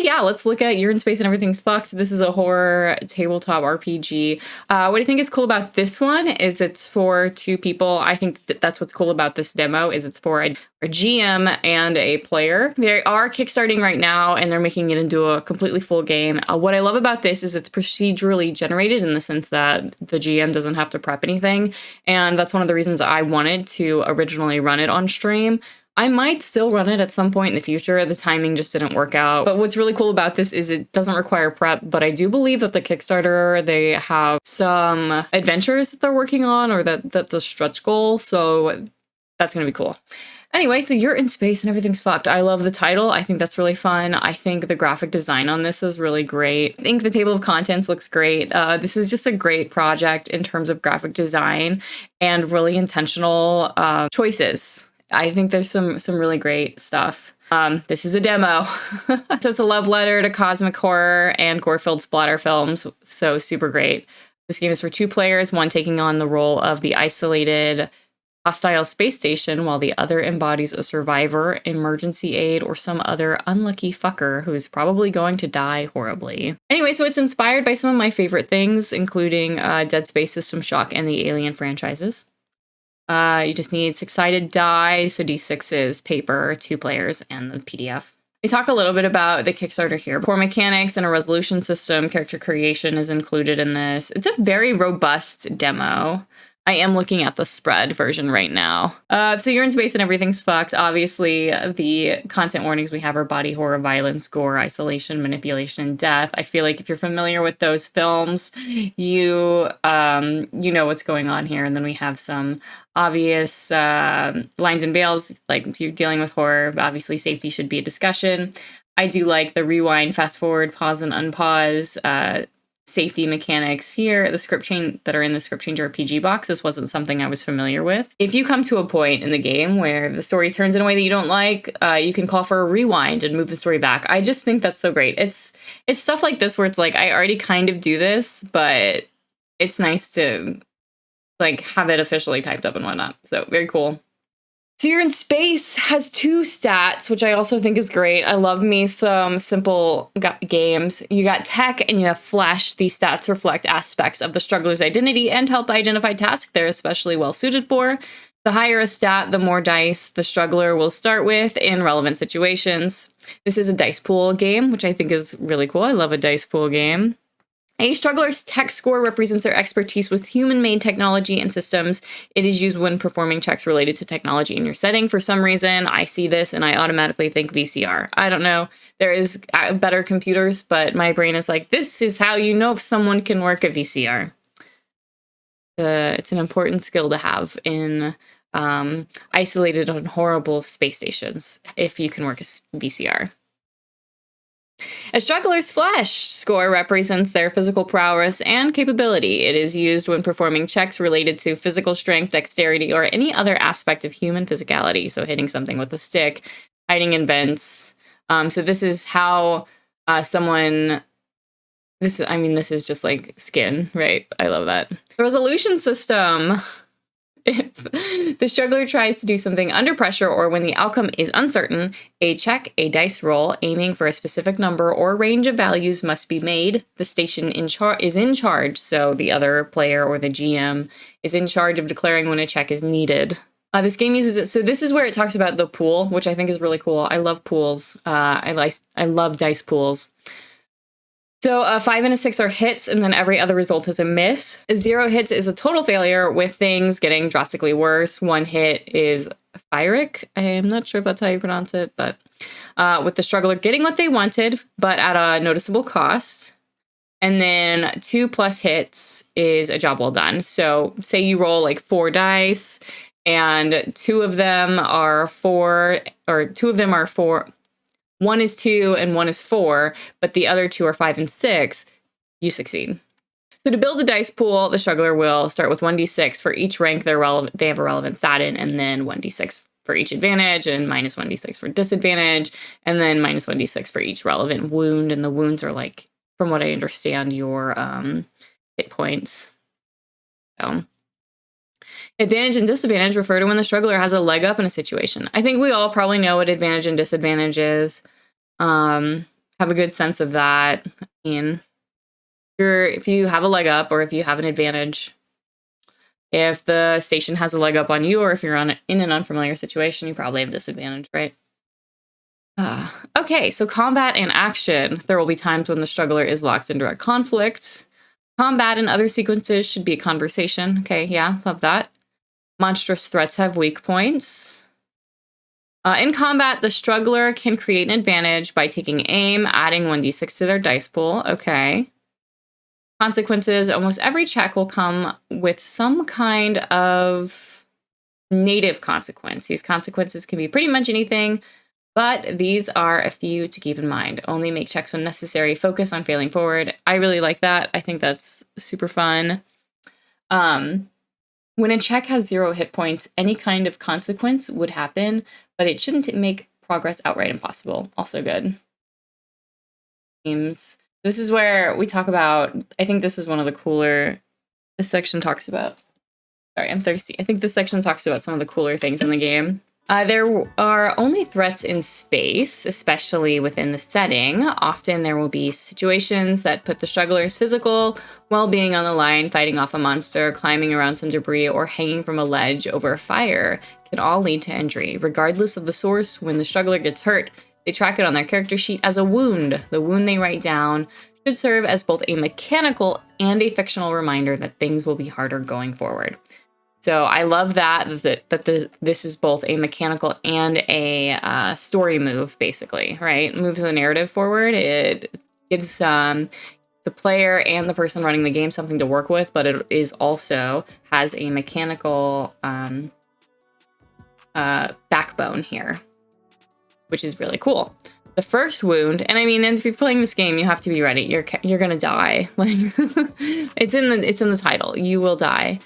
yeah, let's look at You're in Space and Everything's Fucked. This is a horror tabletop RPG. What I think is cool about this one is it's for 2 people. I think that's what's cool about this demo is it's for a GM and a player. They are kickstarting right now, and they're making it into a completely full game. What I love about this is it's procedurally generated in the sense that the GM doesn't have to prep anything, and that's one of the reasons I wanted to originally run it on stream. I might still run it at some point in the future. The timing just didn't work out. But what's really cool about this is it doesn't require prep, but I do believe that the Kickstarter, they have some adventures that they're working on, or that's a stretch goal. So that's going to be cool. Anyway, so You're in Space and Everything's Fucked. I love the title. I think that's really fun. I think the graphic design on this is really great. I think the table of contents looks great. This is just a great project in terms of graphic design and really intentional choices. I think there's some really great stuff. This is a demo. So it's a love letter to cosmic horror and gore-filled splatter films. So super great. This game is for 2 players, one taking on the role of the isolated hostile space station while the other embodies a survivor, emergency aid, or some other unlucky fucker who's probably going to die horribly. Anyway, so it's inspired by some of my favorite things, including Dead Space, System Shock, and the Alien franchises. You just need 6-sided die, so D6s, paper, 2 players, and the PDF. We talk a little bit about the Kickstarter here. Core mechanics and a resolution system, character creation is included in this. It's a very robust demo. I am looking at the spread version right now. So You're in Space and Everything's Fucked. Obviously, the content warnings we have are body horror, violence, gore, isolation, manipulation, and death. I feel like if you're familiar with those films, you know what's going on here. And then we have some obvious lines and veils, like if you're dealing with horror, obviously safety should be a discussion. I do like the rewind, fast forward, pause, and unpause safety mechanics here, the script change that are in the script change RPG box. This wasn't something I was familiar with. If you come to a point in the game where the story turns in a way that you don't like, you can call for a rewind and move the story back. I just think that's so great. It's stuff like this where it's like, I already kind of do this, but it's nice to like have it officially typed up and whatnot. So very cool. So You're in Space has 2 stats, which I also think is great. I love me some simple games. You got tech and you have flesh. These stats reflect aspects of the struggler's identity and help identify tasks they're especially well suited for. The higher a stat, the more dice the struggler will start with in relevant situations. This is a dice pool game, which I think is really cool. I love a dice pool game. A struggler's tech score represents their expertise with human-made technology and systems. It is used when performing checks related to technology in your setting. For some reason, I see this and I automatically think VCR. I don't know. There is better computers, but my brain is like, this is how you know if someone can work a VCR. It's an important skill to have in isolated and horrible space stations, if you can work a VCR. A struggler's flesh score represents their physical prowess and capability. It is used when performing checks related to physical strength, dexterity, or any other aspect of human physicality. So hitting something with a stick, hiding in vents. So this is how this is just like skin, right? I love that. The resolution system. If the struggler tries to do something under pressure or when the outcome is uncertain, a check, a dice roll, aiming for a specific number or range of values must be made. The station is in charge, so the other player or the GM is in charge of declaring when a check is needed. This game uses it. So this is where it talks about the pool, which I think is really cool. I love pools. I love dice pools. So 5 and a 6 are hits, and then every other result is a miss. 0 hits is a total failure with things getting drastically worse. 1 hit is Fyric. I am not sure if that's how you pronounce it, but with the struggler getting what they wanted, but at a noticeable cost. And then 2+ hits is a job well done. So say you roll like 4 dice, and 2 of them are 4, or 2 of them are 4. 1 is 2 and 1 is 4, but the other 2 are 5 and 6, you succeed. So to build a dice pool, the struggler will start with 1d6 for each rank they have a relevant stat in, and then 1d6 for each advantage, and minus 1d6 for disadvantage, and then minus 1d6 for each relevant wound. And the wounds are like, from what I understand, your hit points. So advantage and disadvantage refer to when the struggler has a leg up in a situation. I think we all probably know what advantage and disadvantage is. have a good sense of that. I mean, if you have a leg up or if you have an advantage, if the station has a leg up on you, or if you're in an unfamiliar situation, you probably have disadvantage, right? Okay, so combat and action. There will be times when the struggler is locked in direct conflict. Combat and other sequences should be a conversation. Okay, yeah, love that. Monstrous threats have weak points. In combat, the struggler can create an advantage by taking aim, adding 1d6 to their dice pool. Okay. Consequences. Almost every check will come with some kind of native consequence. These consequences can be pretty much anything, but these are a few to keep in mind. Only make checks when necessary. Focus on failing forward. I really like that. I think that's super fun. When a check has 0 hit points, any kind of consequence would happen, but it shouldn't make progress outright impossible. Also good. Games. This is where we talk about, I think this is one of the cooler, this section talks about, sorry, I'm thirsty. I think this section talks about some of the cooler things in the game. There are only threats in space, especially within the setting. Often there will be situations that put the struggler's physical well-being on the line. Fighting off a monster, climbing around some debris, or hanging from a ledge over a fire can all lead to injury. Regardless of the source, when the struggler gets hurt, they track it on their character sheet as a wound. The wound they write down should serve as both a mechanical and a fictional reminder that things will be harder going forward. So I love this is both a mechanical and a story move, basically, right? It moves the narrative forward. It gives the player and the person running the game something to work with, but it is also has a mechanical backbone here, which is really cool. The first wound, and I mean, if you're playing this game, you have to be ready. You're gonna die. Like it's in the title. You will die.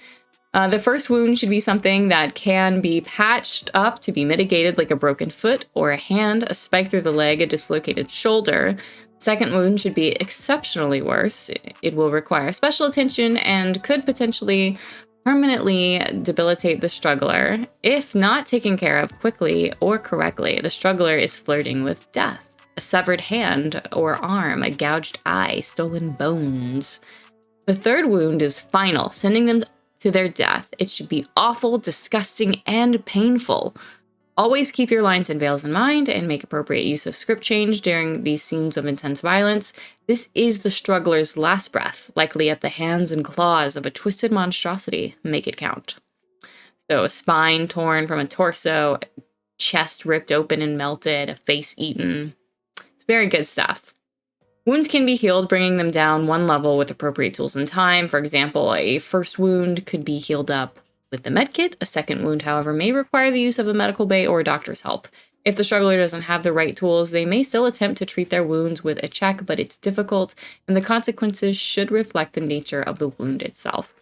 The first wound should be something that can be patched up to be mitigated, like a broken foot or a hand, a spike through the leg, a dislocated shoulder. Second wound should be exceptionally worse. It will require special attention and could potentially permanently debilitate the struggler. If not taken care of quickly or correctly, the struggler is flirting with death. A severed hand or arm, a gouged eye, stolen bones. The third wound is final, sending them to their death. It should be awful, disgusting, and painful. Always keep your lines and veils in mind and make appropriate use of script change during these scenes of intense violence. This is the struggler's last breath, likely at the hands and claws of a twisted monstrosity. Make it count. So a spine torn from a torso, chest ripped open and melted, a face eaten. It's very good stuff. Wounds can be healed, bringing them down one level with appropriate tools and time. For example, a first wound could be healed up with the medkit. A second wound, however, may require the use of a medical bay or a doctor's help. If the struggler doesn't have the right tools, they may still attempt to treat their wounds with a check, but it's difficult, and the consequences should reflect the nature of the wound itself.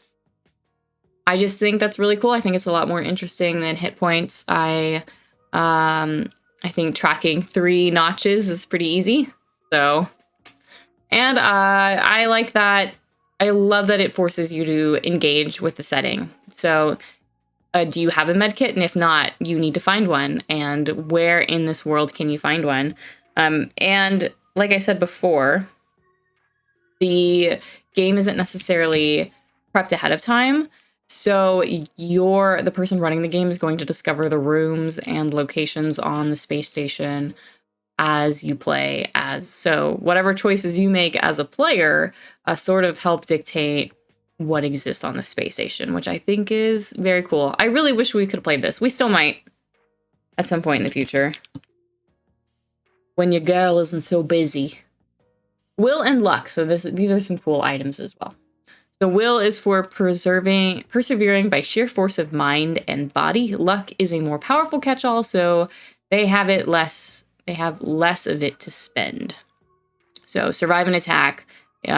I just think that's really cool. I think it's a lot more interesting than hit points. I think tracking 3 notches is pretty easy. So... And I like that. I love that it forces you to engage with the setting. So do you have a med kit? And if not, you need to find one. And where in this world can you find one? And like I said before, the game isn't necessarily prepped ahead of time. So the person running the game is going to discover the rooms and locations on the space station as you play so whatever choices you make as a player sort of help dictate what exists on the space station, which I think is very cool. I really wish we could have played this. We still might at some point in the future when your girl isn't so busy. Will and luck. So these are some cool items as well. The will is for persevering by sheer force of mind and body. Luck is a more powerful catch-all, so they have less of it to spend. So survive an attack.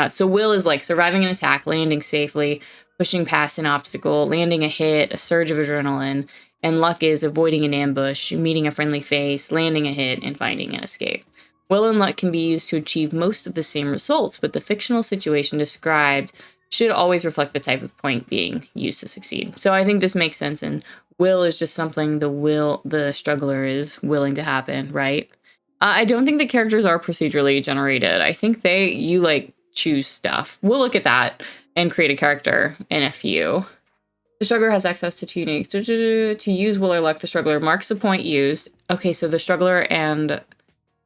So will is like surviving an attack, landing safely, pushing past an obstacle, landing a hit, a surge of adrenaline. And luck is avoiding an ambush, meeting a friendly face, landing a hit, and finding an escape. Will and luck can be used to achieve most of the same results, but the fictional situation described should always reflect the type of point being used to succeed. So I think this makes sense, and will is just something the struggler is willing to happen, right? I don't think the characters are procedurally generated. I think you like choose stuff. We'll look at that and create a character in a few. The struggler has access to 2 unique. To use will or luck, the struggler marks the point used. Okay, so the struggler can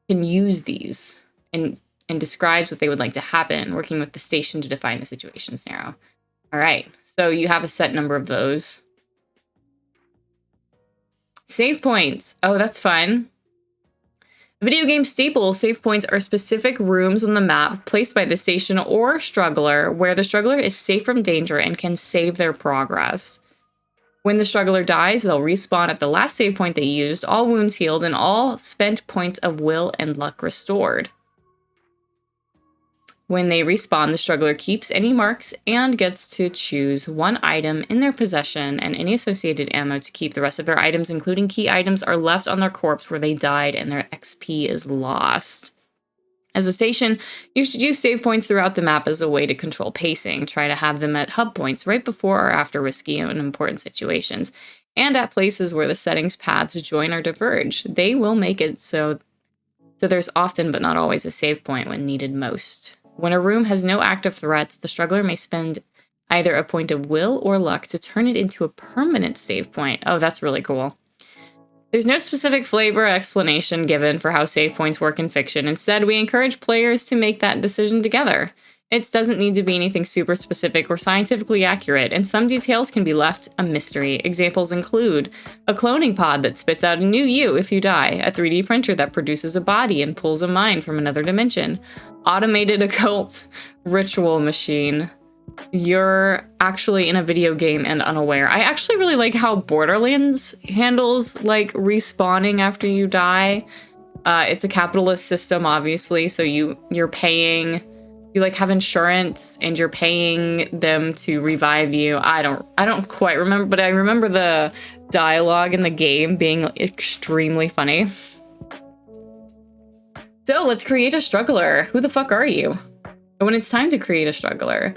use these and describes what they would like to happen, working with the station to define the situation scenario. All right, so you have a set number of those. Save points. Oh, that's fun. Video game staple save points are specific rooms on the map placed by the station or struggler where the struggler is safe from danger and can save their progress. When the struggler dies, they'll respawn at the last save point they used, all wounds healed, and all spent points of will and luck restored. When they respawn, the struggler keeps any marks and gets to choose 1 item in their possession and any associated ammo to keep. The rest of their items, including key items, are left on their corpse where they died and their XP is lost. As a station, you should use save points throughout the map as a way to control pacing. Try to have them at hub points right before or after risky and important situations, and at places where the settings paths join or diverge. They will make it so there's often but not always a save point when needed most. When a room has no active threats, the struggler may spend either a point of will or luck to turn it into a permanent save point. Oh, that's really cool. There's no specific flavor or explanation given for how save points work in fiction. Instead, we encourage players to make that decision together. It doesn't need to be anything super specific or scientifically accurate, and some details can be left a mystery. Examples include a cloning pod that spits out a new you if you die, a 3D printer that produces a body and pulls a mind from another dimension, automated occult ritual machine. You're actually in a video game and unaware. I actually really like how Borderlands handles like respawning after you die. It's a capitalist system, obviously, so you're paying. You like have insurance and you're paying them to revive you. I don't quite remember, but I remember the dialogue in the game being extremely funny. So let's create a struggler. Who the fuck are you? When it's time to create a struggler,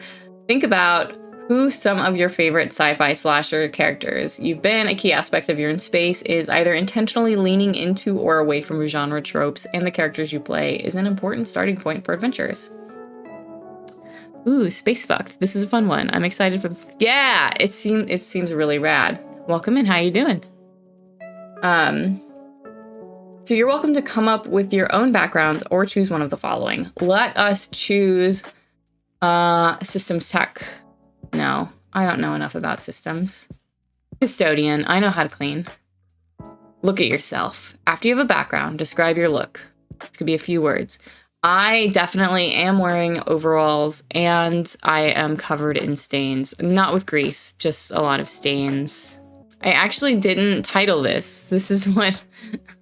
think about who some of your favorite sci-fi slasher characters you've been. A key aspect of You're in Space is either intentionally leaning into or away from genre tropes, and the characters you play is an important starting point for adventures. Ooh, space fucked. This is a fun one. I'm excited for. Yeah, it seems really rad. Welcome in. How you doing? So you're welcome to come up with your own backgrounds or choose one of the following. Let us choose systems tech. No, I don't know enough about systems. Custodian. I know how to clean. Look at yourself. After you have a background, describe your look. This could be a few words. I definitely am wearing overalls and I am covered in stains. Not with grease, just a lot of stains. I actually didn't title this. This is what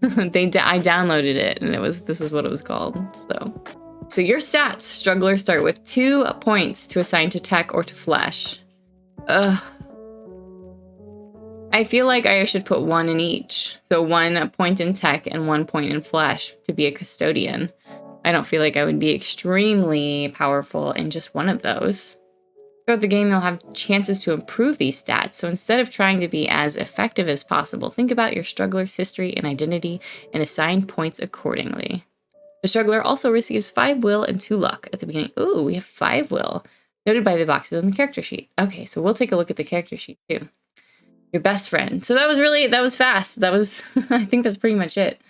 I downloaded it and this is what it was called. So your stats, strugglers start with 2 points to assign to tech or to flesh. I feel like I should put 1 in each. So 1 point in tech and 1 point in flesh to be a custodian. I don't feel like I would be extremely powerful in just one of those. Throughout the game, you'll have chances to improve these stats, so instead of trying to be as effective as possible, think about your struggler's history and identity and assign points accordingly. The struggler also receives 5 will and 2 luck at the beginning. Ooh, we have 5 will, noted by the boxes on the character sheet. Okay, so we'll take a look at the character sheet too. Your best friend. So that was fast. I think that's pretty much it.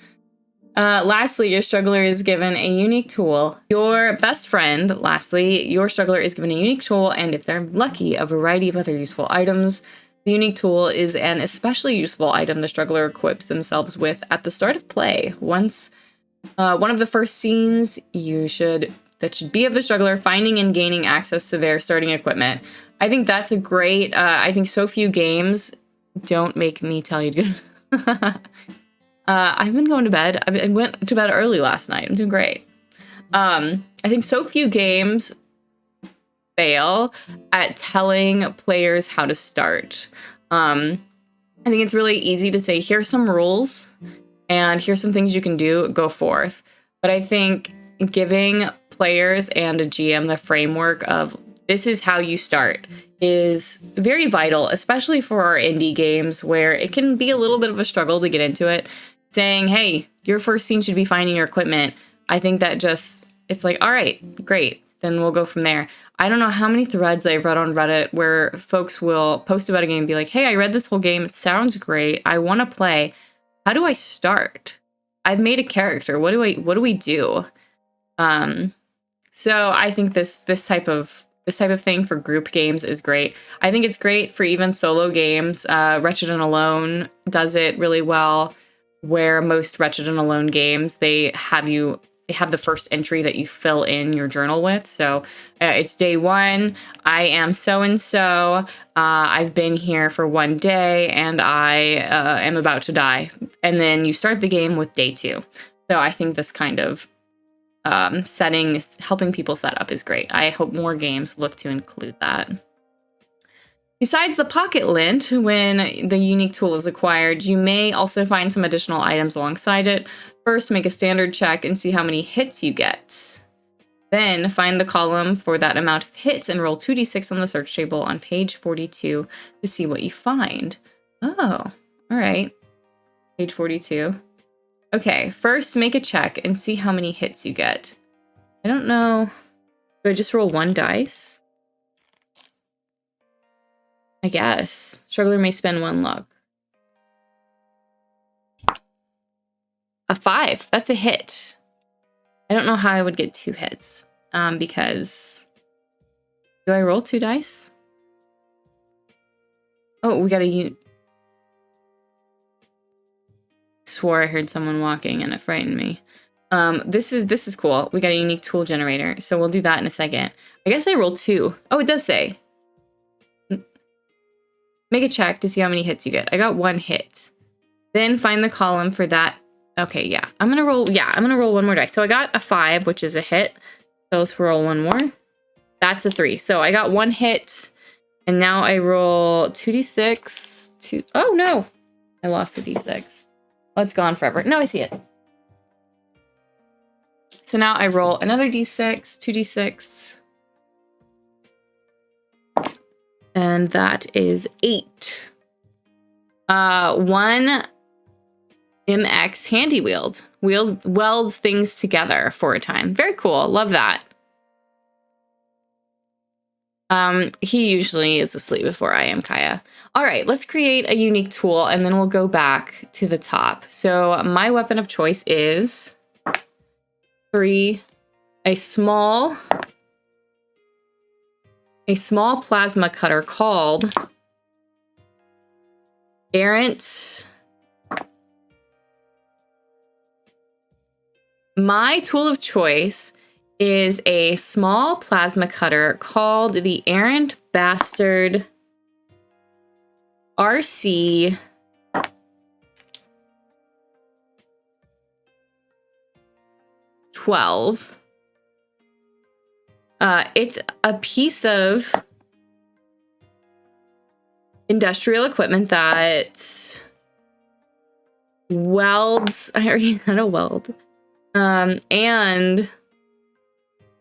Lastly, your struggler is given a unique tool. Your best friend, lastly, your struggler is given a unique tool, and if they're lucky, a variety of other useful items. The unique tool is an especially useful item the struggler equips themselves with at the start of play. Once one of the first scenes that should be of the struggler finding and gaining access to their starting equipment. I think that's a great. I think so few games don't make me tell you to. I've been going to bed. I went to bed early last night. I'm doing great. I think so few games fail at telling players how to start. I think it's really easy to say, here's some rules and here's some things you can do, go forth. But I think giving players and a GM the framework of this is how you start is very vital, especially for our indie games where it can be a little bit of a struggle to get into it. Saying, hey, your first scene should be finding your equipment. I think that just, it's like, all right, great. Then we'll go from there. I don't know how many threads I've read on Reddit where folks will post about a game and be like, hey, I read this whole game. It sounds great. I want to play. How do I start? I've made a character. What do we do? So I think this type of thing for group games is great. I think it's great for even solo games. Wretched and Alone does it really well, where most Wretched and Alone games, they have the first entry that you fill in your journal with. So it's day 1. I am so-and-so. I've been here for 1 day and I am about to die. And then you start the game with day 2. So I think this kind of setting, helping people set up is great. I hope more games look to include that. Besides the pocket lint, when the unique tool is acquired, you may also find some additional items alongside it. First, make a standard check and see how many hits you get. Then find the column for that amount of hits and roll 2d6 on the search table on page 42 to see what you find. Oh, all right. Page 42. Okay, first make a check and see how many hits you get. I don't know. Do I just roll 1 dice? I guess. Struggler may spend 1 luck. A 5. That's a hit. I don't know how I would get 2 hits. Because... Do I roll 2 dice? Oh, we got a... Swore I heard someone walking and it frightened me. This is cool. We got a unique tool generator. So we'll do that in a second. I guess I rolled 2. Oh, it does say. Make a check to see how many hits you get. I got 1 hit. Then find the column for that. Okay, yeah. I'm gonna roll 1 more dice. So I got a 5, which is a hit. So let's roll 1 more. That's a 3. So I got 1 hit. And now I roll 2d6. Oh no! I lost the d6. Oh, it's gone forever. No, I see it. So now I roll another d6, 2d6. And that is 8. 1 MX handy wield. Welds things together for a time. Very cool. Love that. He usually is asleep before I am, Kaya. All right, let's create a unique tool and then we'll go back to the top. So my weapon of choice is 3, a small plasma cutter called Errant. My tool of choice is a small plasma cutter called the Errant Bastard RC 12. It's a piece of industrial equipment that welds, I already had a weld, and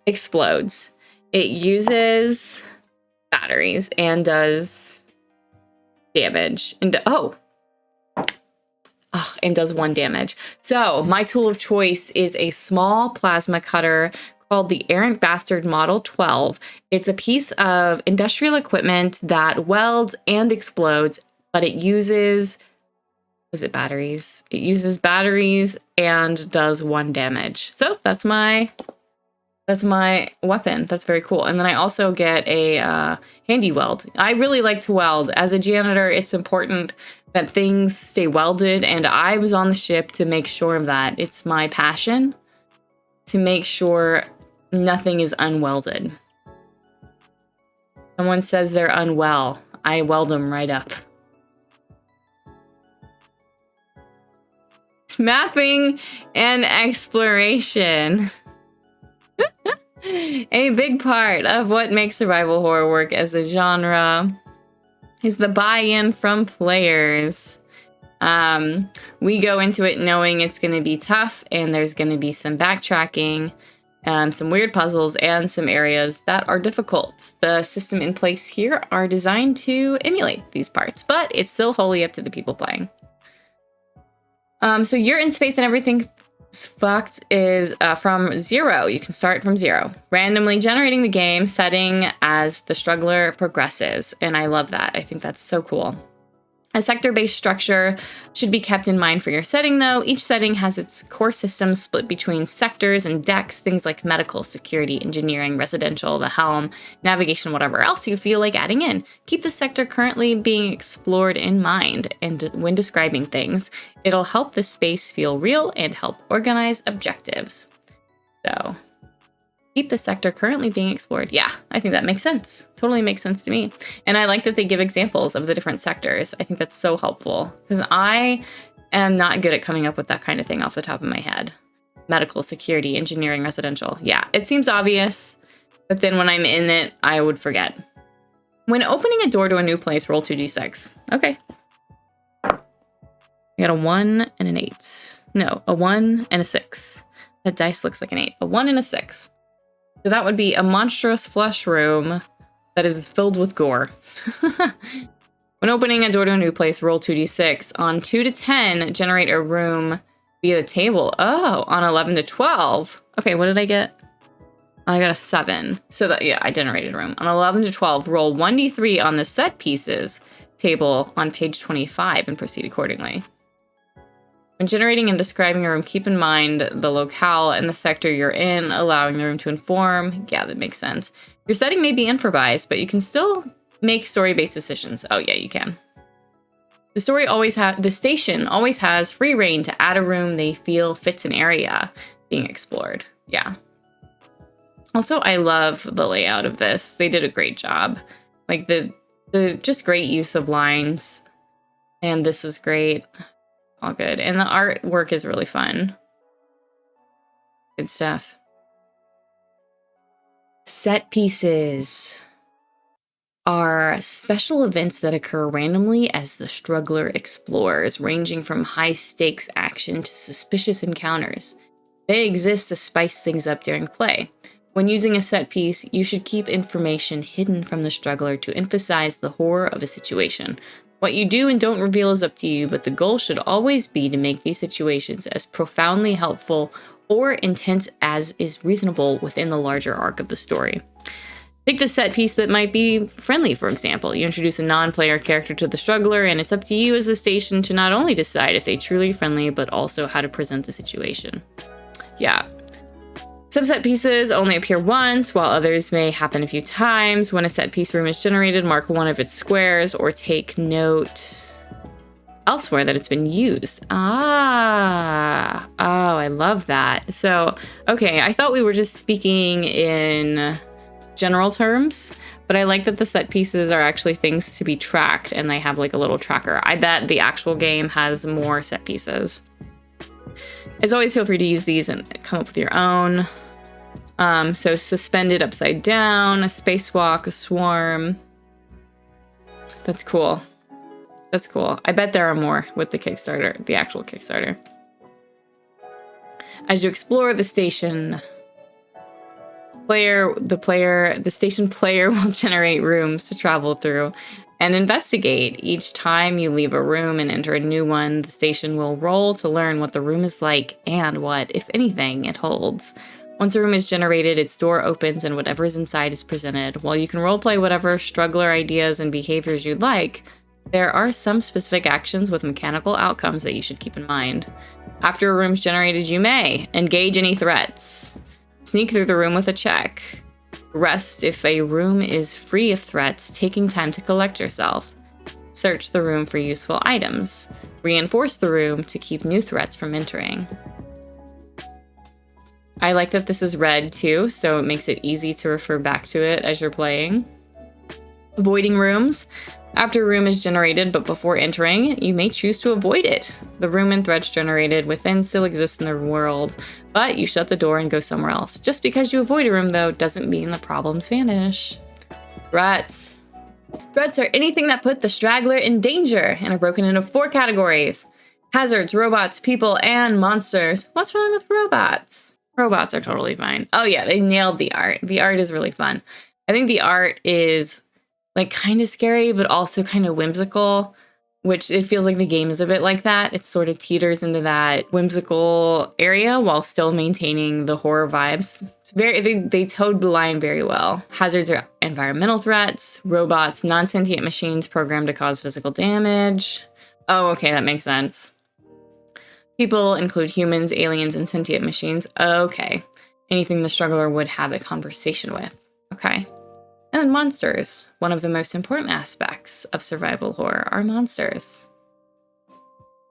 explodes. It uses batteries and does damage. And and does 1 damage. So my tool of choice is a small plasma cutter called the Errant Bastard Model 12. It's a piece of industrial equipment that welds and explodes, but it uses, batteries? It uses batteries and does 1 damage. So that's my weapon. That's very cool. And then I also get a handy weld. I really like to weld. As a janitor, it's important that things stay welded, and I was on the ship to make sure of that. It's my passion to make sure nothing is unwelded. Someone says they're unwell, I weld them right up. Mapping and exploration. A big part of what makes survival horror work as a genre is the buy-in from players. We go into it knowing it's going to be tough, and there's going to be some backtracking, some weird puzzles, and some areas that are difficult. The system in place here are designed to emulate these parts, but it's still wholly up to the people playing. So you're in space and everything's fucked is from 0. You can start from 0, randomly generating the game setting as the struggler progresses. And I love that. I think that's so cool. A sector-based structure should be kept in mind for your setting, though. Each setting has its core systems split between sectors and decks, things like medical, security, engineering, residential, the helm, navigation, whatever else you feel like adding in. Keep the sector currently being explored in mind, and when describing things, it'll help the space feel real and help organize objectives. So, keep the sector currently being explored. Yeah, I think that makes sense. Totally makes sense to me. And I like that they give examples of the different sectors. I think that's so helpful because I am not good at coming up with that kind of thing off the top of my head. Medical, security, engineering, residential. Yeah, it seems obvious, but then when I'm in it, I would forget. When opening a door to a new place, roll 2d6. Okay. I got a 1 and an 8. No, a 1 and a 6. That dice looks like an 8. A 1 and a 6. So that would be a monstrous flesh room that is filled with gore. When opening a door to a new place, roll 2d6. On 2 to 10, generate a room via the table. Oh, on 11 to 12. Okay, what did I get? I got a 7. So that, yeah, I generated a room. On 11 to 12, roll 1d3 on the set pieces table on page 25 and proceed accordingly. When generating and describing a room, keep in mind the locale and the sector you're in, allowing the room to inform. Yeah, that makes sense. Your setting may be improvised, but you can still make story-based decisions. Oh yeah, you can. The station always has free reign to add a room they feel fits an area being explored. Yeah. Also, I love the layout of this. They did a great job. Like the just great use of lines. And this is great. All good. And the artwork is really fun. Good stuff. Set pieces are special events that occur randomly as the struggler explores, ranging from high-stakes action to suspicious encounters. They exist to spice things up during play. When using a set piece, you should keep information hidden from the struggler to emphasize the horror of a situation. What you do and don't reveal is up to you, but the goal should always be to make these situations as profoundly helpful or intense as is reasonable within the larger arc of the story. Take the set piece that might be friendly, for example. You introduce a non-player character to the struggler, and it's up to you as the station to not only decide if they're truly friendly, but also how to present the situation. Yeah. Some set pieces only appear once, while others may happen a few times. When a set piece room is generated, mark one of its squares or take note elsewhere that it's been used. Oh, I love that. So, okay, I thought we were just speaking in general terms, but I like that the set pieces are actually things to be tracked and they have like a little tracker. I bet the actual game has more set pieces. As always, feel free to use these and come up with your own. So suspended upside down, a spacewalk, a swarm. That's cool. That's cool. I bet there are more with the Kickstarter, the actual Kickstarter. As you explore the station, the station player will generate rooms to travel through and investigate. Each time you leave a room and enter a new one, the station will roll to learn what the room is like and what, if anything, it holds. Once a room is generated, its door opens and whatever is inside is presented. While you can roleplay whatever struggler ideas and behaviors you'd like, there are some specific actions with mechanical outcomes that you should keep in mind. After a room is generated, you may engage any threats, sneak through the room with a check, rest if a room is free of threats, taking time to collect yourself, search the room for useful items, reinforce the room to keep new threats from entering. I like that this is red too, so it makes it easy to refer back to it as you're playing. Avoiding rooms. After a room is generated, but before entering, you may choose to avoid it. The room and threats generated within still exist in the world, but you shut the door and go somewhere else. Just because you avoid a room, though, doesn't mean the problems vanish. Threats. Threats are anything that put the straggler in danger and are broken into 4 categories: hazards, robots, people, and monsters. What's wrong with robots? Robots are totally fine. Oh yeah, they nailed the art. The art is really fun. I think the art is like kind of scary, but also kind of whimsical, which it feels like the game is a bit like that. It sort of teeters into that whimsical area while still maintaining the horror vibes. It's they towed the line very well. Hazards are environmental threats, robots, non-sentient machines programmed to cause physical damage. Oh, okay, that makes sense. People include humans, aliens, and sentient machines. Okay. Anything the struggler would have a conversation with. Okay. And then monsters. One of the most important aspects of survival horror are monsters.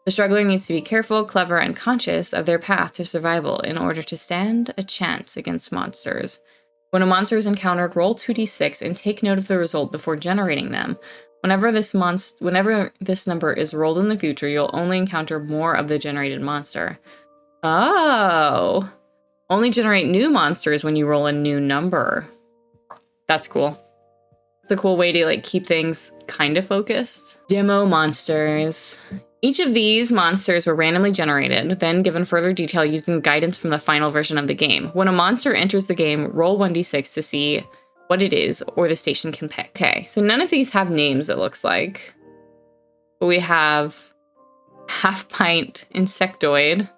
The struggler needs to be careful, clever, and conscious of their path to survival in order to stand a chance against monsters. When a monster is encountered, roll 2d6 and take note of the result before generating them. Whenever this number is rolled in the future, you'll only encounter more of the generated monster. Oh. Only generate new monsters when you roll a new number. That's cool. It's a cool way to like keep things kind of focused. Demo monsters. Each of these monsters were randomly generated, then given further detail using guidance from the final version of the game. When a monster enters the game, roll 1d6 to see what it is, or the station can pick. Okay, so none of these have names, it looks like. But we have half-pint insectoid,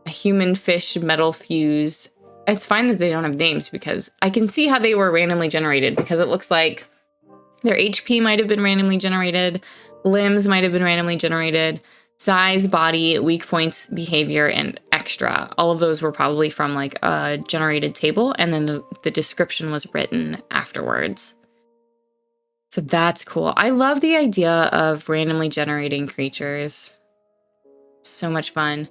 a human fish metal fused. It's fine that they don't have names because I can see how they were randomly generated because it looks like their HP might have been randomly generated, limbs might have been randomly generated, size, body, weak points, behavior, and extra. All of those were probably from like a generated table, and then the description was written afterwards. So that's cool. I love the idea of randomly generating creatures. It's so much fun.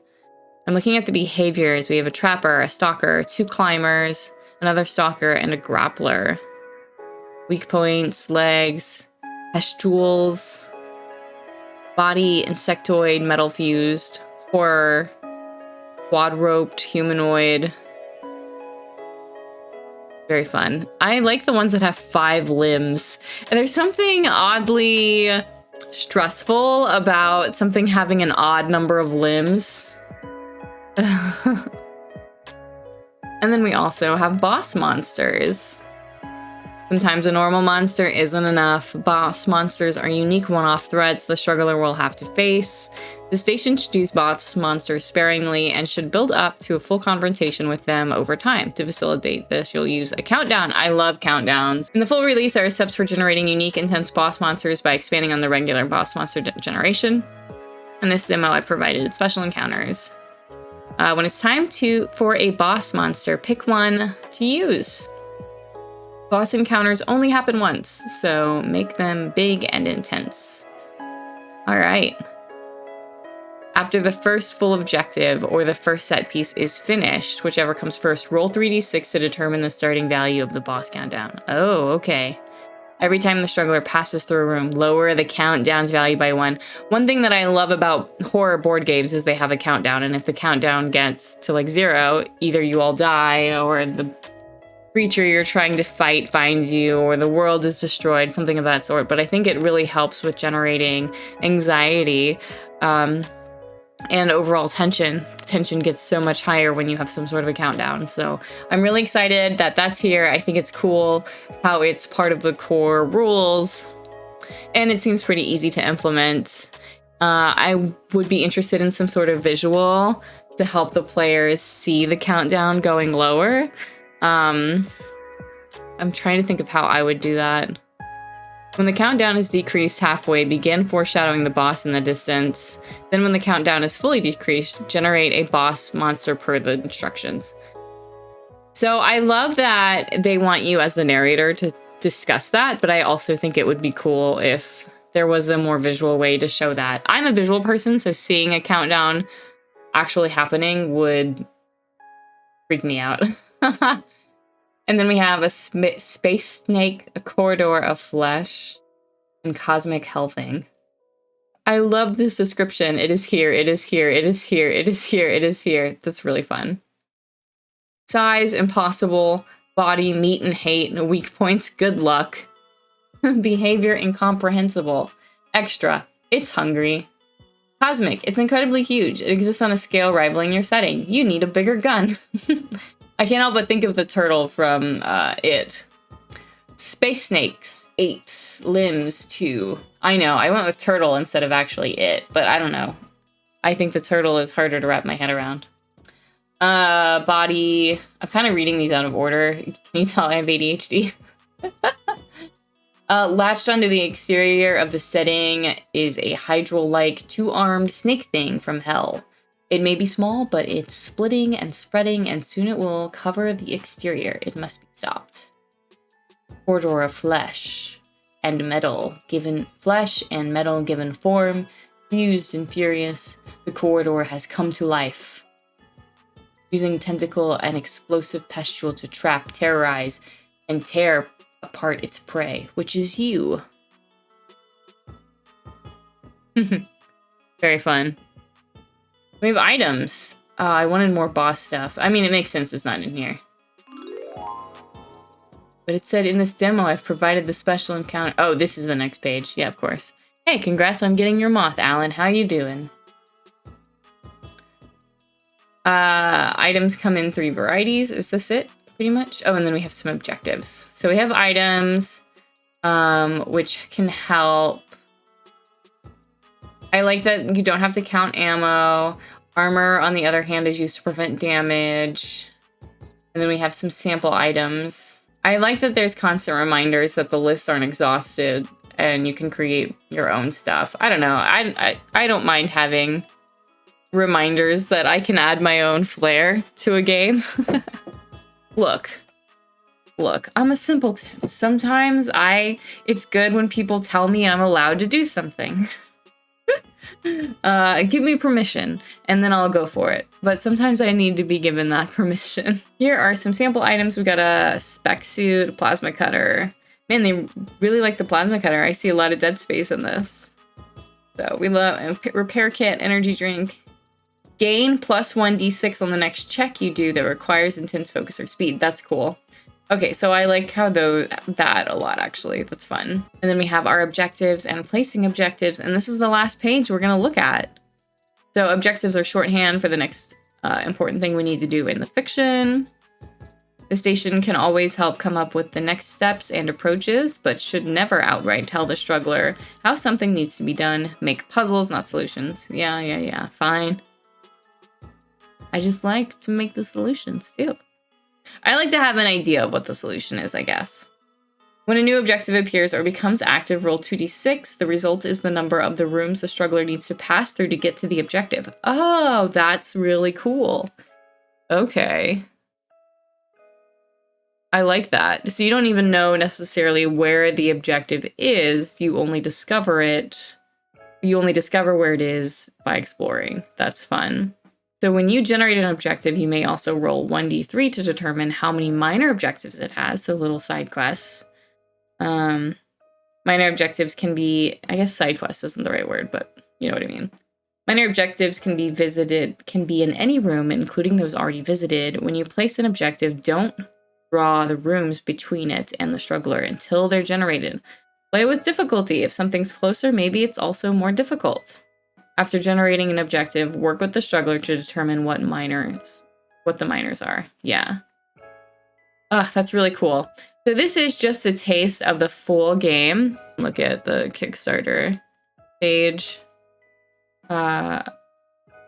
I'm looking at the behaviors. We have a trapper, a stalker, 2 climbers, another stalker, and a grappler. Weak points, legs, pustules, body, insectoid, metal fused, horror, quad roped, humanoid. Very fun. I like the ones that have 5 limbs. And there's something oddly stressful about something having an odd number of limbs. And then we also have boss monsters. Sometimes a normal monster isn't enough. Boss monsters are unique one-off threats the struggler will have to face. The station should use boss monsters sparingly and should build up to a full confrontation with them over time. To facilitate this, you'll use a countdown. I love countdowns. In the full release, there are steps for generating unique, intense boss monsters by expanding on the regular boss monster generation. In this demo, I provided special encounters. When it's time for a boss monster, pick one to use. Boss encounters only happen once, so make them big and intense. All right. After the first full objective or the first set piece is finished, whichever comes first, roll 3d6 to determine the starting value of the boss countdown. Oh, okay. Every time the struggler passes through a room, lower the countdown's value by 1. One thing that I love about horror board games is they have a countdown, and if the countdown gets to like 0, either you all die or the creature you're trying to fight finds you, or the world is destroyed, something of that sort. But I think it really helps with generating anxiety and overall tension. Tension gets so much higher when you have some sort of a countdown. So I'm really excited that that's here. I think it's cool how it's part of the core rules, and it seems pretty easy to implement. I would be interested in some sort of visual to help the players see the countdown going lower. I'm trying to think of how I would do that. When the countdown is decreased halfway, begin foreshadowing the boss in the distance. Then when the countdown is fully decreased, generate a boss monster per the instructions. So I love that they want you as the narrator to discuss that, but I also think it would be cool if there was a more visual way to show that. I'm a visual person, so seeing a countdown actually happening would freak me out. And then we have a space snake, a corridor of flesh, and cosmic healthing. I love this description. It is here, it is here, it is here, it is here, it is here. That's really fun. Size, impossible. Body, meat and hate. Weak points, good luck. Behavior, incomprehensible. Extra, it's hungry. Cosmic, it's incredibly huge. It exists on a scale rivaling your setting. You need a bigger gun. I can't help but think of the turtle from It. Space snakes, 8. Limbs, 2. I know, I went with turtle instead of actually it, but I don't know. I think the turtle is harder to wrap my head around. Body. I'm kind of reading these out of order. Can you tell I have ADHD? Latched onto the exterior of the setting is a hydral-like, two-armed snake thing from hell. It may be small, but it's splitting and spreading, and soon it will cover the exterior. It must be stopped. Corridor of flesh and metal given form, fused and furious. The corridor has come to life, using tentacle and explosive pustule to trap, terrorize, and tear apart its prey, which is you. Very fun. We have items. I wanted more boss stuff. I mean, it makes sense it's not in here. But it said, in this demo, I've provided the special encounter. Oh, this is the next page. Yeah, of course. Hey, congrats on getting your moth, Alan. How you doing? Items come in 3 varieties. Is this it? Pretty much. Oh, and then we have some objectives. So we have items, which can help. I like that you don't have to count ammo. Armor, on the other hand, is used to prevent damage. And then we have some sample items. I like that there's constant reminders that the lists aren't exhausted and you can create your own stuff. I don't know. I don't mind having reminders that I can add my own flair to a game. Look, I'm a simpleton. Sometimes it's good when people tell me I'm allowed to do something. Give me permission, and then I'll go for it. But sometimes I need to be given that permission. Here are some sample items. We got a spec suit, a plasma cutter. Man, they really like the plasma cutter. I see a lot of dead space in this. So we love a repair kit, energy drink. Gain +1 d6 on the next check you do that requires intense focus or speed. That's cool. Okay, so I like how that a lot, actually. That's fun. And then we have our objectives and placing objectives, and this is the last page we're going to look at. So objectives are shorthand for the next important thing we need to do in the fiction. The station can always help come up with the next steps and approaches, but should never outright tell the struggler how something needs to be done. Make puzzles, not solutions. Yeah, fine. I just like to make the solutions, too. I like to have an idea of what the solution is, I guess. When a new objective appears or becomes active, roll 2d6. The result is the number of the rooms the struggler needs to pass through to get to the objective. Oh, that's really cool. Okay. I like that. So you don't even know necessarily where the objective is. You only discover it. You only discover where it is by exploring. That's fun. So when you generate an objective, you may also roll 1d3 to determine how many minor objectives it has, so little side quests. Minor objectives can be, I guess side quest isn't the right word, but you know what I mean. Minor objectives can be in any room, including those already visited. When you place an objective, don't draw the rooms between it and the struggler until they're generated. Play with difficulty. If something's closer, maybe it's also more difficult. After generating an objective, work with the struggler to determine what the minors are. Yeah. Ugh, that's really cool. So this is just a taste of the full game. Look at the Kickstarter page.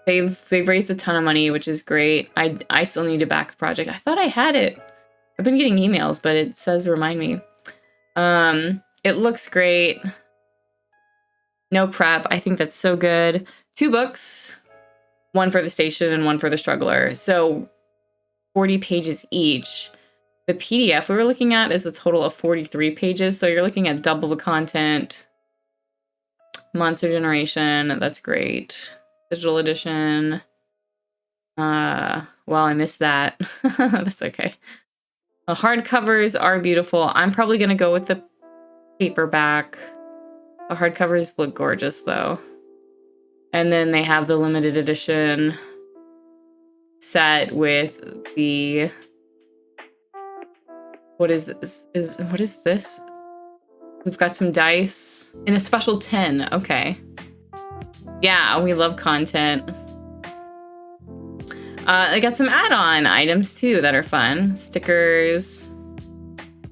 They've raised a ton of money, which is great. I still need to back the project. I thought I had it. I've been getting emails, but it says remind me. It looks great. No prep. I think that's so good. 2 books, 1 for the station and 1 for the struggler. So 40 pages each. The PDF we were looking at is a total of 43 pages. So you're looking at double the content. Monster generation. That's great. Digital edition. Well, I missed that. That's okay. The hardcovers are beautiful. I'm probably going to go with the paperback. The hardcovers look gorgeous, though. And then they have the limited edition set with the... What is this? What is this? We've got some dice in a special tin. Okay. Yeah, we love content. I got some add-on items, too, that are fun. Stickers.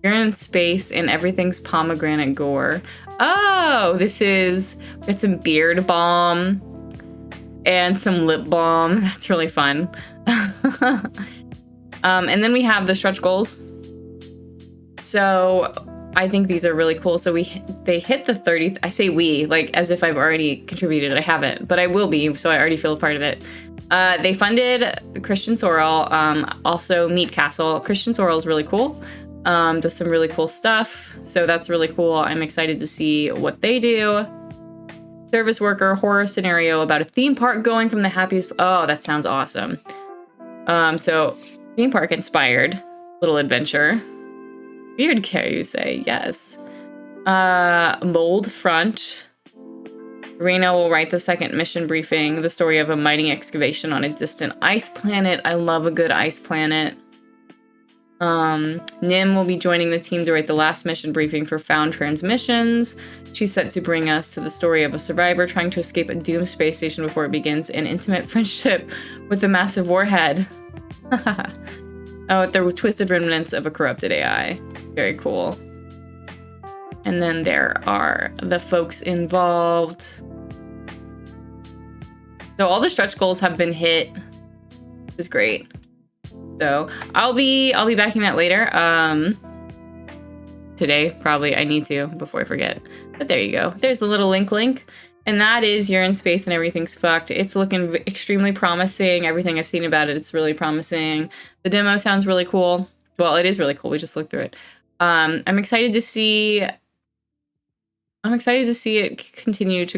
You're in space and everything's pomegranate gore. Oh, this is, we got some beard balm and some lip balm. That's really fun. And then we have the stretch goals. So I think these are really cool. So they hit the 30th. I say we, like as if I've already contributed. I haven't, but I will be. So I already feel a part of it. They funded Christian Sorrell, also Meat Castle. Christian Sorrell is really cool. Does some really cool stuff. So that's really cool. I'm excited to see what they do. Service worker horror scenario about a theme park going from the happiest. Oh, that sounds awesome. So theme park inspired little adventure. Weird care, you say? Yes. Mold front. Rena will write the second mission briefing, the story of a mining excavation on a distant ice planet. I love a good ice planet. Nim will be joining the team to write the last mission briefing for Found Transmissions. She's set to bring us to the story of a survivor trying to escape a doomed space station before it begins an intimate friendship with a massive warhead. Oh, the twisted remnants of a corrupted AI. Very cool. And then there are the folks involved. So all the stretch goals have been hit, which is great. So I'll be backing that later. Today, probably. I need to before I forget. But there you go. There's a little link. And that is You're in Space and Everything's Fucked. It's looking extremely promising. Everything I've seen about it, it's really promising. The demo sounds really cool. Well, it is really cool. We just looked through it. I'm excited to see it continue to